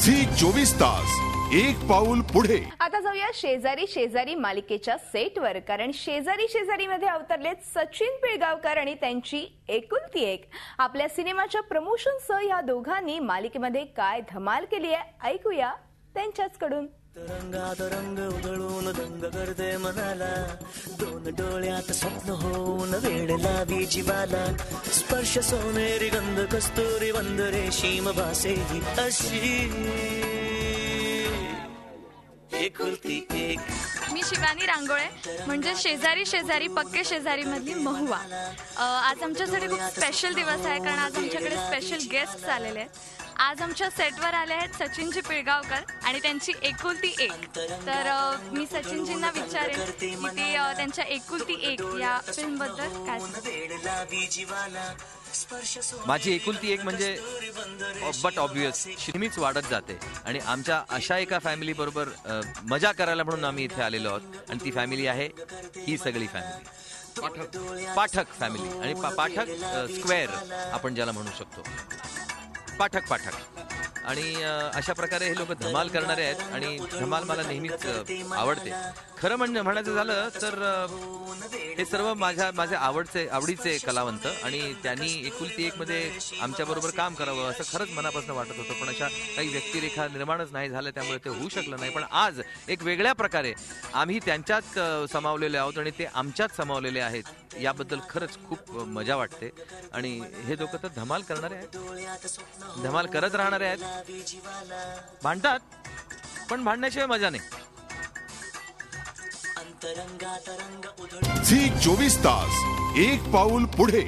Zee 24 तास एक पाऊल पुढे। आता जाऊया शेजारी शेजारी मालिकेच्या सेटवर, कारण शेजारी शेजारी मध्ये अवतरलेत सचिन पिळगावकर आणि त्यांची एकुलती एक। आपल्या सिनेमाच्या प्रमोशनसह या दोघांनी मालिकेमध्ये काय धमाल केली आहे ऐकूया त्यांच्याचकडून। तरंगात रंग उधळून दंग करते मनाला, दोन डोळ्यात स्वप्न होऊन वेड लावी जीवाला, स्पर्श सोनेरी गंध कस्तुरी बंद रेशीम भासेही अशी एकुलती एक। मी शिवानी रांगोळे, म्हणजे शेजारी शेजारी पक्के शेजारी मधली महुआ। आज आमच्यासाठी खूप स्पेशल दिवस आहे, कारण आज आमच्याकडे स्पेशल गेस्ट आलेले आहेत। आज आमच्या सेटवर आले आहेत सचिनजी पिळगावकर आणि त्यांची एकुलती एक। तर मी सचिनजींना विचारेन की ते त्यांच्या एकुलती एक या फिल्म बद्दल काय सांगतात। माझी एकुलती एक म्हणजे बट ऑब्वियस नेहमीच वाढत जाते आणि आमच्या अशा एका फॅमिली बरोबर मजा करायला म्हणून आम्ही इथे आलेलो आहोत आणि ती फॅमिली आहे ही सगळी फॅमिली पाठक फॅमिली आणि पाठक स्क्वेअर आपण ज्याला म्हणू शकतो, पाठक आणि अशा प्रकारे हे लोक धमाल करणारे आहेत आणि धमाल मला नेहमीच आवडते। खरं म्हणायचं झालं तर हे सर्व माझ्या आवडीचे कलावंत आणि त्यांनी एकुलती एक मध्ये आमच्या बरोबर काम करावं असं खरंच मनापासून वाटत होतं, पण अशा काही व्यक्तिरेखा निर्माणच नाही झाल्या त्यामुळे ते होऊ शकलं नाही। पण आज एक वेगळ्या प्रकारे आम्ही त्यांच्यात समावलेले आहोत आणि ते आमच्यात समावलेले आहेत, याबद्दल खरंच खूप मजा वाटते। आणि हे लोक तर धमाल करणारे आहेत, धमाल करत राहणारे आहेत। भांडतात पण भांडण्याशिवाय मजा नाही। झी 24 तास एक पाऊल पुढे।